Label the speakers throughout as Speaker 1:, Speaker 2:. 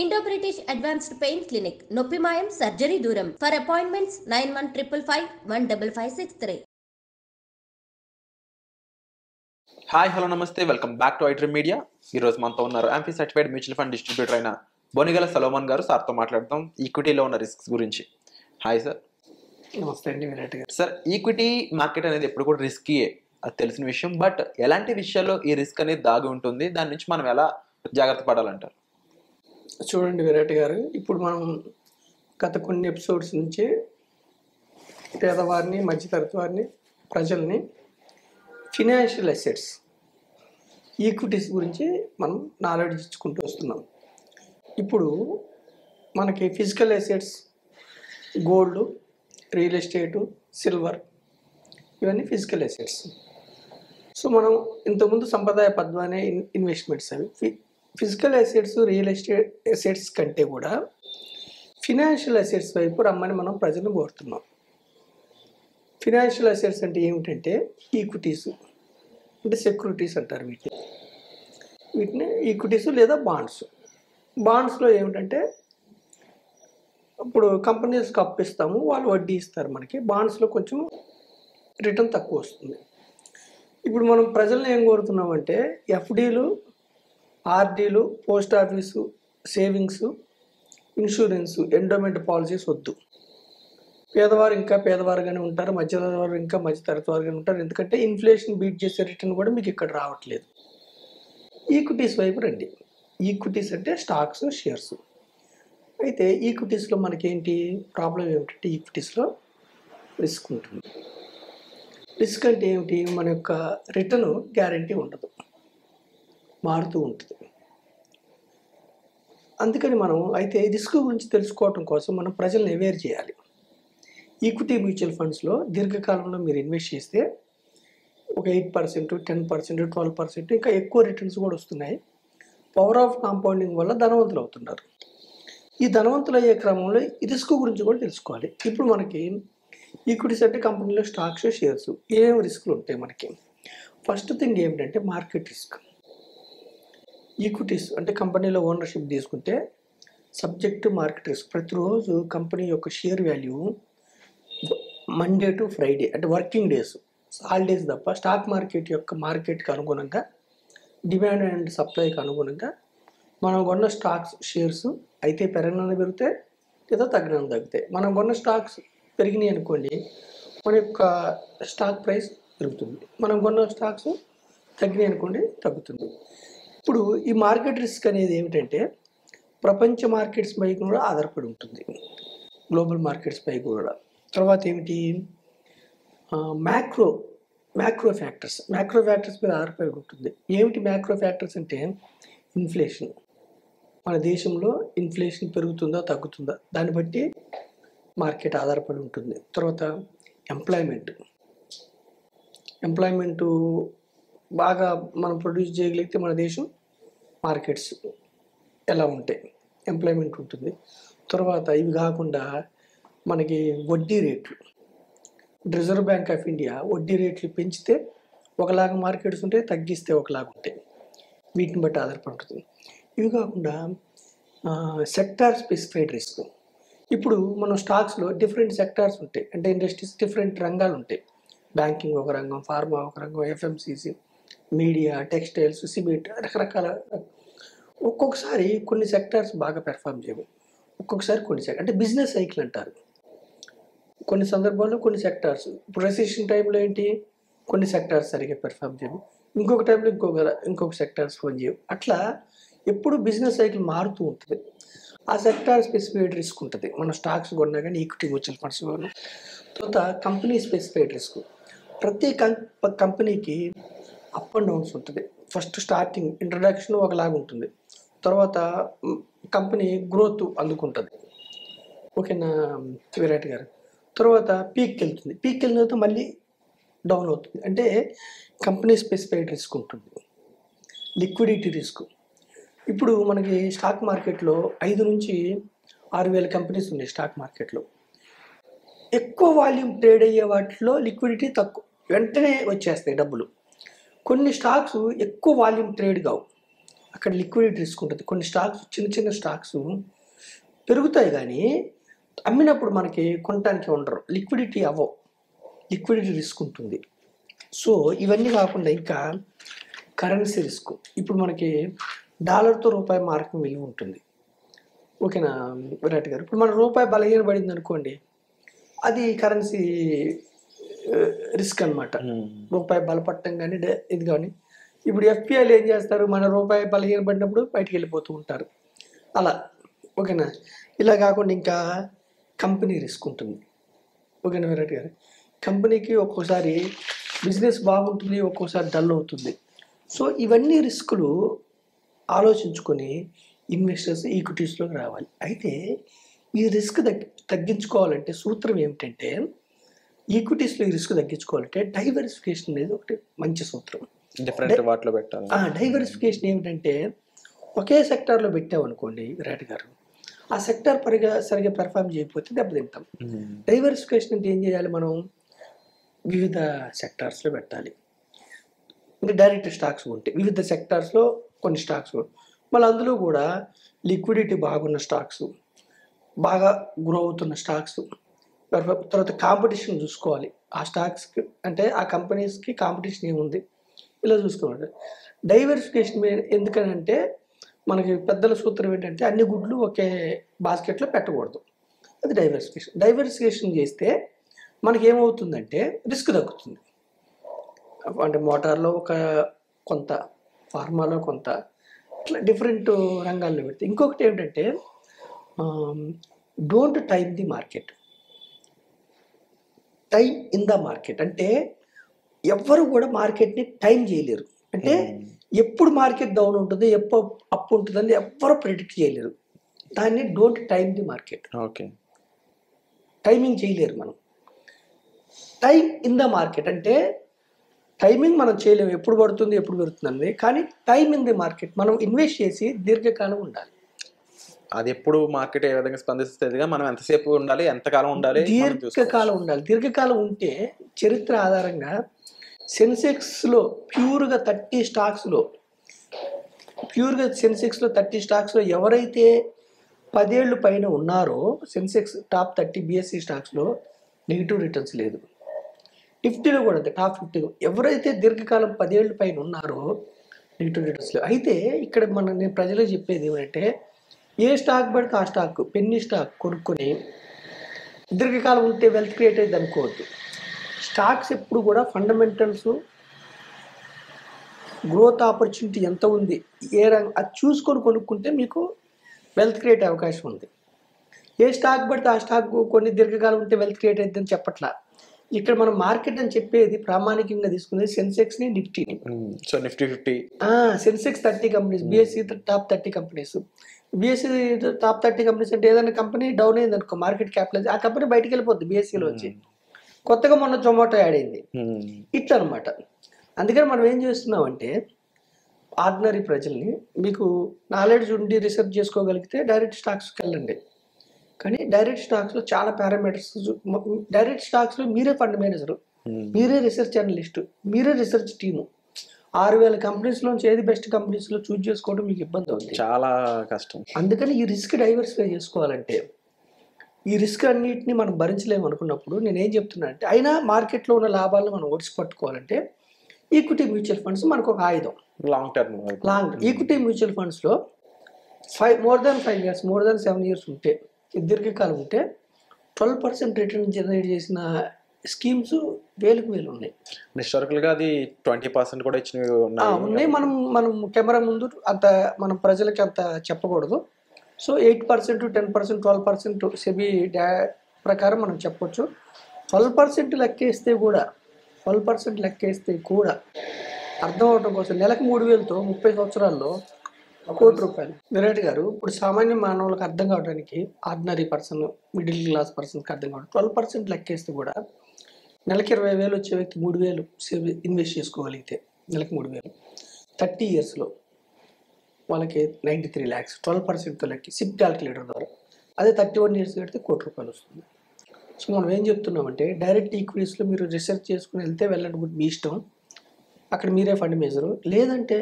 Speaker 1: Indo British advanced pain clinic, నొప్పి మాయం, surgery దూరం. For appointments 9155515563.
Speaker 2: హాయ్ హలో నమస్తే, welcome back to iDream media. ఈరోజు మనతో ఉన్నారు MP certified mutual fund distributor అయిన బొనిగల సలోమన్ గారు. సార్తో మాట్లాడతాం ఈక్విటీలో ఉన్న రిస్క్స్ గురించి. Hi sir.
Speaker 3: నమస్తే అండి విరాట్ గారు.
Speaker 2: సార్, ఈక్విటీ మార్కెట్ అనేది ఎప్పుడు కూడా రిస్కీయే, అది తెలిసిన విషయం. బట్ ఎలాంటి విషయాల్లో ఈ రిస్క్ అనేది దాగి ఉంటుంది, దాని నుంచి మనం ఎలా జాగ్రత్త పడాలంటారు?
Speaker 3: చూడండి విరాట్ గారు, ఇప్పుడు మనం గత కొన్ని ఎపిసోడ్స్ నుంచి పేదవారిని, మధ్యతరగతి వారిని, ప్రజల్ని ఫినాన్షియల్ అసెట్స్, ఈక్విటీస్ గురించి మనం నాలెడ్జ్ ఇచ్చుకుంటూ వస్తున్నాం. ఇప్పుడు మనకి physical assets, gold, real estate, silver, ఇవన్నీ ఫిజికల్ అసెట్స్. సో మనం ఇంతకుముందు సంప్రదాయబద్ధమైన ఇన్వెస్ట్మెంట్స్ అవి. Physical assets, real estate assets కంటే కూడా ఫినాన్షియల్ అసెట్స్ వైపు రమ్మని మనం ప్రజలను కోరుతున్నాం. ఫినాన్షియల్ అసెట్స్ అంటే ఏమిటంటే ఈక్విటీస్, అంటే సెక్యూరిటీస్ అంటారు వీటిని ఈక్విటీస్ లేదా బాండ్స్. బాండ్స్లో ఏమిటంటే ఇప్పుడు కంపెనీస్కి అప్పిస్తాము, వాళ్ళు వడ్డీ ఇస్తారు మనకి. బాండ్స్లో కొంచెం రిటర్న్ తక్కువ వస్తుంది. ఇప్పుడు మనం ప్రజలను ఏం కోరుతున్నామంటే ఎఫ్డీలు, ఆర్డీలు, post office, savings, insurance, endowment policies వద్దు. పేదవారు ఇంకా పేదవారుగానే ఉంటారు, మధ్యతరగతి ఇంకా మధ్యతరగతి వారుగానే ఉంటారు. ఎందుకంటే ఇన్ఫ్లేషన్ బీట్ చేసే రిటర్న్ కూడా మీకు ఇక్కడ రావట్లేదు. ఈక్విటీస్ వైపు రండి. ఈక్విటీస్ అంటే స్టాక్స్, షేర్స్. అయితే ఈక్విటీస్లో మనకేంటి ప్రాబ్లం ఏమిటంటే ఈక్విటీస్లో రిస్క్ ఉంటుంది. రిస్క్ అంటే ఏమిటి? మన యొక్క రిటర్న్ గ్యారంటీ ఉండదు, మారుతూ ఉంటుంది. అందుకని మనం అయితే రిస్క్ గురించి తెలుసుకోవడం కోసం మనం ప్రజల్ని అవేర్ చేయాలి. ఈక్విటీ మ్యూచువల్ ఫండ్స్లో దీర్ఘకాలంలో మీరు ఇన్వెస్ట్ చేస్తే ఒక 8%, 10%, 12%, ఇంకా ఎక్కువ రిటర్న్స్ కూడా వస్తున్నాయి. పవర్ ఆఫ్ కాంపౌండింగ్ వల్ల ధనవంతులు అవుతున్నారు. ఈ ధనవంతులు అయ్యే క్రమంలో ఈ రిస్క్ గురించి కూడా తెలుసుకోవాలి. ఇప్పుడు మనకి ఈక్విటీస్ అంటే కంపెనీలో స్టాక్స్, షేర్స్, ఏమేమి రిస్కులు ఉంటాయి మనకి. ఫస్ట్ థింగ్ ఏమిటంటే మార్కెట్ రిస్క్. ఈక్విటీస్ అంటే కంపెనీలో ఓనర్షిప్ తీసుకుంటే సబ్జెక్ట్ మార్కెట్ రిస్క్. ప్రతిరోజు కంపెనీ యొక్క share value Monday to Friday అంటే వర్కింగ్ డేస్, హాలిడేస్ తప్ప స్టాక్ మార్కెట్ యొక్క మార్కెట్కి అనుగుణంగా, డిమాండ్ అండ్ సప్లైకి అనుగుణంగా మనం కొన్న స్టాక్స్, షేర్స్ అయితే పెరగనన్న పెరుగుతాయి లేదా తగ్గినన్న తగ్గుతాయి. మనం కొన్న స్టాక్స్ పెరిగినాయి అనుకోండి, మన యొక్క స్టాక్ ప్రైస్ పెరుగుతుంది. మనం కొన్న స్టాక్స్ తగ్గినాయి అనుకోండి, తగ్గుతుంది. ఇప్పుడు ఈ మార్కెట్ రిస్క్ అనేది ఏమిటంటే ప్రపంచ మార్కెట్స్ పై కూడా ఆధారపడి ఉంటుంది, గ్లోబల్ మార్కెట్స్ పై కూడా. తర్వాత ఏమిటి? మ్యాక్రో ఫ్యాక్టర్స్ మీద ఆధారపడి ఉంటుంది. ఏమిటి మ్యాక్రో ఫ్యాక్టర్స్ అంటే ఇన్ఫ్లేషన్. మన దేశంలో ఇన్ఫ్లేషన్ పెరుగుతుందా తగ్గుతుందా దాన్ని బట్టి మార్కెట్ ఆధారపడి ఉంటుంది. తర్వాత ఎంప్లాయ్మెంటు బాగా మనం ప్రొడ్యూస్ చేయగలిగితే మన దేశం మార్కెట్స్ ఎలా ఉంటాయి, ఎంప్లాయ్మెంట్ ఉంటుంది. తర్వాత ఇవి కాకుండా మనకి వడ్డీ రేట్లు, రిజర్వ్ బ్యాంక్ ఆఫ్ ఇండియా వడ్డీ రేట్లు పెంచితే ఒకలాగా మార్కెట్స్ ఉంటాయి, తగ్గిస్తే ఒకలాగా ఉంటాయి. వీటిని బట్టి ఆధారపడి ఉంటుంది. ఇవి కాకుండా సెక్టార్ స్పెసిఫైడ్ రిస్క్. ఇప్పుడు మనం స్టాక్స్లో డిఫరెంట్ సెక్టార్స్ ఉంటాయి, అంటే ఇండస్ట్రీస్, డిఫరెంట్ రంగాలు ఉంటాయి. బ్యాంకింగ్ ఒక రంగం, ఫార్మా ఒక రంగం, ఎఫ్ఎంసీసీ, మీడియా, టెక్స్టైల్స్, సిమెంట్, రకరకాల. ఒక్కొక్కసారి కొన్ని సెక్టార్స్ బాగా పెర్ఫామ్ చేయవు, ఒక్కొక్కసారి కొన్ని అంటే బిజినెస్ సైకిల్ అంటారు. కొన్ని సందర్భాల్లో కొన్ని సెక్టార్స్, ఇప్పుడు రెసిషన్ టైంలో ఏంటి, కొన్ని సెక్టార్స్ సరిగ్గా పెర్ఫామ్ చేయవు, ఇంకొక టైంలో ఇంకొక సెక్టార్స్ ఫోన్ చేయవు. అట్లా ఎప్పుడు బిజినెస్ సైకిల్ మారుతూ ఉంటుంది. ఆ సెక్టార్ స్పెసిఫైడ్ రిస్క్ ఉంటుంది మన స్టాక్స్ కొన్నా కానీ, ఈక్విటీ మ్యూచువల్ ఫండ్స్ కొన్నా. తర్వాత కంపెనీ స్పెసిఫైడ్ రిస్క్. ప్రతి కంపెనీకి అప్ అండ్ డౌన్స్ ఉంటుంది. ఫస్ట్ స్టార్టింగ్ ఇంట్రడక్షన్ ఒకలాగా ఉంటుంది, తర్వాత కంపెనీ గ్రోత్ అందుకుంటుంది. ఓకేనా విరాట్ గారు? తర్వాత పీక్కి వెళ్తుంది, పీక్కి వెళ్ళిన తర్వాత మళ్ళీ డౌన్ అవుతుంది. అంటే కంపెనీ స్పెసిఫైడ్ రిస్క్ ఉంటుంది. Liquidity risk. ఇప్పుడు మనకి స్టాక్ మార్కెట్లో 5 నుంచి 6,000 కంపెనీస్ ఉన్నాయి స్టాక్ మార్కెట్లో. ఎక్కువ వాల్యూమ్ ట్రేడ్ అయ్యే వాటిలో లిక్విడిటీ తక్కువ, వెంటనే వచ్చేస్తాయి డబ్బులు. కొన్ని స్టాక్స్ ఎక్కువ వాల్యూమ్ ట్రేడ్ కావు, అక్కడ లిక్విడిటీ రిస్క్ ఉంటుంది. కొన్ని స్టాక్స్ చిన్న చిన్న స్టాక్స్ పెరుగుతాయి కానీ అమ్మినప్పుడు మనకి కొనడానికి ఉండరు, లిక్విడిటీ అవ్వవు, లిక్విడిటీ రిస్క్ ఉంటుంది. సో ఇవన్నీ కాకుండా ఇంకా కరెన్సీ రిస్క్. ఇప్పుడు మనకి డాలర్తో రూపాయి మార్కం విలువ ఉంటుంది, ఓకేనా విరాట్ గారు. ఇప్పుడు మన రూపాయి బలహీనపడింది అనుకోండి, అది కరెన్సీ రిస్క్ అనమాట. రూపాయి బలపడటం కానీ ఇది కానీ. ఇప్పుడు ఎఫ్పిఐలు ఏం చేస్తారు, మన రూపాయి బలహీనపడినప్పుడు బయటికి వెళ్ళిపోతూ ఉంటారు అలా, ఓకేనా. ఇలా కాకుండా ఇంకా కంపెనీ రిస్క్ ఉంటుంది, ఓకేనా విరాట్ గారు. కంపెనీకి ఒక్కోసారి బిజినెస్ బాగుంటుంది, ఒక్కోసారి డల్ అవుతుంది. సో ఇవన్నీ రిస్కులు ఆలోచించుకొని ఇన్వెస్టర్స్ ఈక్విటీస్లోకి రావాలి. అయితే ఈ రిస్క్ తగ్గించుకోవాలంటే సూత్రం ఏమిటంటే, ఈక్విటీస్లో ఈ రిస్క్ తగ్గించుకోవాలంటే డైవర్సిఫికేషన్ అనేది ఒకటి మంచి సూత్రం.
Speaker 2: డిఫరెంట్ వాటిలో పెట్టాలి.
Speaker 3: డైవర్సిఫికేషన్ ఏమిటంటే, ఒకే సెక్టార్లో పెట్టామనుకోండి విరాట్ గారు, ఆ సెక్టార్ సరిగా పెర్ఫార్మ్ చేయకపోతే దెబ్బతింటాం. డైవర్సిఫికేషన్ అంటే ఏం చేయాలి, మనం వివిధ సెక్టార్స్లో పెట్టాలి. అంటే డైరెక్ట్ స్టాక్స్ ఉంటాయి వివిధ సెక్టార్స్లో, కొన్ని స్టాక్స్ మళ్ళీ అందులో కూడా లిక్విడిటీ బాగున్న స్టాక్స్, బాగా గ్రో అవుతున్న స్టాక్స్, తర్వాత కాంపిటీషన్ చూసుకోవాలి ఆ స్టాక్స్కి, అంటే ఆ కంపెనీస్కి కాంపిటీషన్ ఏముంది ఇలా చూసుకోవాలి. డైవర్సిఫికేషన్ ఎందుకనంటే మనకి పెద్దల సూత్రం ఏంటంటే అన్ని గుడ్లు ఒకే బాస్కెట్లో పెట్టకూడదు, అది డైవర్సిఫికేషన్. డైవర్సిఫికేషన్ చేస్తే మనకి ఏమవుతుందంటే రిస్క్ తగ్గుతుంది. అంటే మోటార్లో కొంత, ఫార్మాలో కొంత, ఇట్లా డిఫరెంట్ రంగాల్లో పెడితే. ఇంకొకటి ఏంటంటే don't time the market, time in the market. అంటే ఎవ్వరు కూడా మార్కెట్ని టైం చేయలేరు. అంటే ఎప్పుడు మార్కెట్ డౌన్ ఉంటుంది, ఎప్పుడు అప్ ఉంటుందని ఎవ్వరు ప్రిడిక్ట్ చేయలేరు. దాన్ని don't time the market,
Speaker 2: okay,
Speaker 3: timing చేయలేరు మనం. టైం ఇన్ ద మార్కెట్ అంటే టైమింగ్ మనం చేయలేము, ఎప్పుడు పడుతుంది ఎప్పుడు పెడుతుంది, కానీ టైం ఇన్ ది మార్కెట్ మనం ఇన్వెస్ట్ చేసి దీర్ఘకాలం ఉండాలి.
Speaker 2: అది ఎప్పుడు మార్కెట్ ఏ విధంగా స్పందిస్తుందిగా, మనం ఎంతసేపు ఉండాలి, ఎంతకాలం ఉండాలి,
Speaker 3: దీర్ఘకాలం ఉండాలి. దీర్ఘకాలం ఉంటే చరిత్ర ఆధారంగా సెన్సెక్స్లో ప్యూర్గా 30 స్టాక్స్లో, ప్యూర్గా సెన్సెక్స్లో 30 స్టాక్స్లో ఎవరైతే 10 ఏళ్ళు పైన ఉన్నారో, సెన్సెక్స్ టాప్ 30 బిఎస్సి స్టాక్స్లో నెగిటివ్ రిటర్న్స్ లేదు. నిఫ్టీలో కూడా అంతే, టాప్ 50 ఎవరైతే దీర్ఘకాలం 10 ఏళ్ళు పైన ఉన్నారో నెగిటివ్ రిటర్న్స్ లేవు. అయితే ఇక్కడ నేను ప్రజలకు చెప్పేది ఏమంటే, ఏ స్టాక్ పడితే ఆ స్టాక్, పెన్నీ స్టాక్ కొనుక్కొని దీర్ఘకాలం ఉంటే వెల్త్ క్రియేట్ అయ్యింది అనుకోవద్దు. స్టాక్స్ ఎప్పుడు కూడా ఫండమెంటల్స్, గ్రోత్ ఆపర్చునిటీ ఎంత ఉంది, ఏ రంగం అది చూసుకొని కొనుక్కుంటే మీకు వెల్త్ క్రియేట్ అవకాశం ఉంది. ఏ స్టాక్ పడితే ఆ స్టాక్ కొన్ని దీర్ఘకాలం ఉంటే వెల్త్ క్రియేట్ అవుతుందని చెప్పట్లా. ఇక్కడ మనం మార్కెట్ అని చెప్పేది ప్రామాణికంగా తీసుకునేది సెన్సెక్స్ని, నిఫ్టీని.
Speaker 2: So Nifty 50,
Speaker 3: Sensex 30 companies, BSE top 30 companies. BSE top 30 companies అంటే ఏదైనా కంపెనీ డౌన్ అయింది అనుకో, మార్కెట్ క్యాపిటలైజ్, ఆ కంపెనీ బయటకు వెళ్ళిపోద్ది బిఎస్సిలో వచ్చి. కొత్తగా మొన్న జొమాటో యాడ్ అయింది, ఇట్లా అనమాట. అందుకని మనం ఏం చేస్తున్నామంటే, ఆర్డినరీ ప్రజల్ని, మీకు నాలెడ్జ్ ఉండి రీసెర్చ్ చేసుకోగలిగితే డైరెక్ట్ స్టాక్స్కి వెళ్ళండి. కానీ డైరెక్ట్ స్టాక్స్లో చాలా పారామీటర్స్, డైరెక్ట్ స్టాక్స్లో మీరే ఫండ్ మేనేజరు, మీరే రీసెర్చ్ అనలిస్టు, మీరే రీసెర్చ్ టీము. 6000 కంపెనీస్లోంచి ఏది బెస్ట్ కంపెనీస్లో చూజ్ చేసుకోవడం మీకు ఇబ్బంది అవుతుంది,
Speaker 2: చాలా కష్టం.
Speaker 3: అందుకని ఈ రిస్క్ డైవర్సిఫై చేసుకోవాలంటే, ఈ రిస్క్ అన్నిటిని మనం భరించలేము అనుకున్నప్పుడు నేనేం చెప్తున్నా అంటే, అయినా మార్కెట్లో ఉన్న లాభాలను మనం ఒడిసి పట్టుకోవాలంటే ఈక్విటీ మ్యూచువల్ ఫండ్స్ మనకు ఒక ఆయుధం. లాంగ్ ఈక్విటీ మ్యూచువల్ ఫండ్స్లో more than 5 years, more than 7 years ఉంటే, దీర్ఘకాలం ఉంటే 12% రిటర్న్ జనరేట్ చేసిన స్కీమ్స్ వేలకు ఉన్నాయి.
Speaker 2: హిస్టారికల్గా అది 20% కూడా ఇచ్చినవి
Speaker 3: ఉన్నాయి. మనం కెమెరా ముందు అంత మనం ప్రజలకి అంత చెప్పకూడదు. సో 8%, 10%, 12% సెబీ ప్రకారం మనం చెప్పొచ్చు. 12% లెక్కేస్తే కూడా అర్థం అవడం కోసం నెలకు 3,000తో 30 సంవత్సరాల్లో ₹1,00,00,000. విరాట్ గారు, ఇప్పుడు సామాన్య మానవులకు అర్థం కావడానికి, ఆర్డినరీ పర్సన్, మిడిల్ క్లాస్ పర్సన్కి అర్థం కావడం, 12% లెక్కేస్తే కూడా నెలకి 20,000 వచ్చే వ్యక్తి 3,000 సేవ్ ఇన్వెస్ట్ చేసుకోగలిగితే నెలకి 3,000, 30 ఇయర్స్లో వాళ్ళకి 93 lakhs 12%తో లెక్కి సిప్ క్యాల్కులేటర్ ద్వారా. అదే 31 years కడితే ₹1,00,00,000 వస్తుంది. సో మనం ఏం చెప్తున్నామంటే, డైరెక్ట్ ఈక్విటీస్లో మీరు రీసెర్చ్ చేసుకుని వెళ్తే వెళ్ళండి, మీ ఇష్టం, అక్కడ మీరే ఫండ్ మేజరు. లేదంటే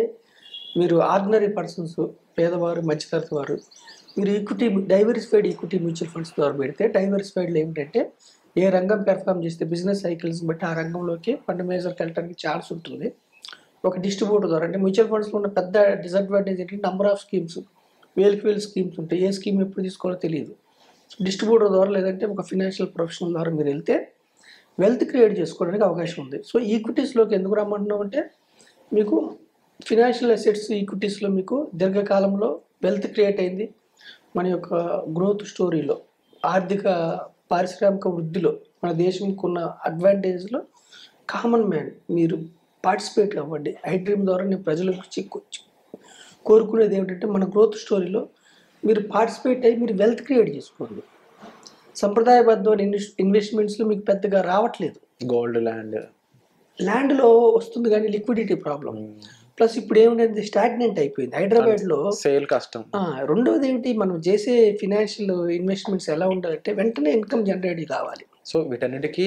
Speaker 3: మీరు ఆర్డినరీ పర్సన్స్, పేదవారు, మధ్యతరగతి వారు, మీరు డైవర్సిఫైడ్ ఈక్విటీ మ్యూచువల్ ఫండ్స్ ద్వారా పెడితే, డైవర్సిఫైడ్లో ఏమిటంటే ఏ రంగం పెర్ఫామ్ చేస్తే బిజినెస్ సైకిల్స్ బట్టి ఆ రంగంలోకి ఫండ్ మేనేజర్కి వెళ్ళడానికి ఛాన్స్ ఉంటుంది. ఒక డిస్ట్రిబ్యూటర్ ద్వారా, అంటే మ్యూచువల్ ఫండ్స్లో ఉన్న పెద్ద డిసడ్వాంటేజ్ ఏంటంటే నెంబర్ ఆఫ్ స్కీమ్స్, వేలు స్కీమ్స్ ఉంటాయి. ఏ స్కీమ్ ఎప్పుడు తీసుకోవాలో తెలియదు. డిస్ట్రిబ్యూటర్ ద్వారా లేదంటే ఒక ఫినాన్షియల్ ప్రొఫెషనల్ ద్వారా మీరు వెళ్తే వెల్త్ క్రియేట్ చేసుకోవడానికి అవకాశం ఉంది. సో ఈక్విటీస్లోకి ఎందుకు రమ్మంటున్నాం అంటే, మీకు ఫినాన్షియల్ అసెట్స్ ఈక్విటీస్లో మీకు దీర్ఘకాలంలో వెల్త్ క్రియేట్ అయింది. మన యొక్క గ్రోత్ స్టోరీలో, ఆర్థిక పారిశ్రామిక వృద్ధిలో మన దేశంకి ఉన్న అడ్వాంటేజ్లో కామన్ మ్యాన్ మీరు పార్టిసిపేట్ అవ్వండి. ఐడ్రీమ్ ద్వారా నేను ప్రజలకు కోరుకునేది ఏమిటంటే, మన గ్రోత్ స్టోరీలో మీరు పార్టిసిపేట్ అయ్యి మీరు వెల్త్ క్రియేట్ చేసుకోండి. సంప్రదాయబద్ధమైన ఇన్వెస్ట్మెంట్స్లో మీకు పెద్దగా రావట్లేదు.
Speaker 2: గోల్డ్,
Speaker 3: ల్యాండ్లో వస్తుంది కానీ లిక్విడిటీ ప్రాబ్లం. ప్లస్ ఇప్పుడు ఏమిటంటే స్టాగ్నెంట్ అయిపోయింది హైదరాబాద్లో,
Speaker 2: సేల్ కష్టం.
Speaker 3: రెండవది ఏమిటి, మనం చేసే ఫినాన్షియల్ ఇన్వెస్ట్మెంట్స్ ఎలా ఉండాలంటే వెంటనే ఇన్కమ్ జనరేట్ కావాలి.
Speaker 2: సో వీటన్నిటికీ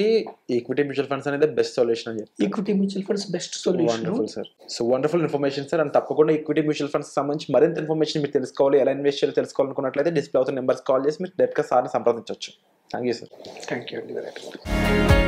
Speaker 2: ఈక్విటీ మ్యూచువల్ ఫండ్స్ అనేది బెస్ట్ సొల్యూషన్ అని చెప్పి.
Speaker 3: Equity mutual funds best solution.
Speaker 2: Wonderful sir. So wonderful information sir. And తప్పకుండా ఈక్విటీ మ్యూచువల్ ఫండ్స్ సంబంధించి మరింత ఇన్ఫర్మేషన్ మీరు తెలుసుకోవాలి, ఎలా ఇన్వెస్ట్ చేయాలో తెలుసుకోవాలనుకున్నట్లయితే డిస్ప్లే అవుతున్న నెంబర్స్ కాల్ చేసి మీరు డైరెక్ట్గా సార్ని సంప్రదించవచ్చు. Thank you sir.
Speaker 3: Thank you అండి.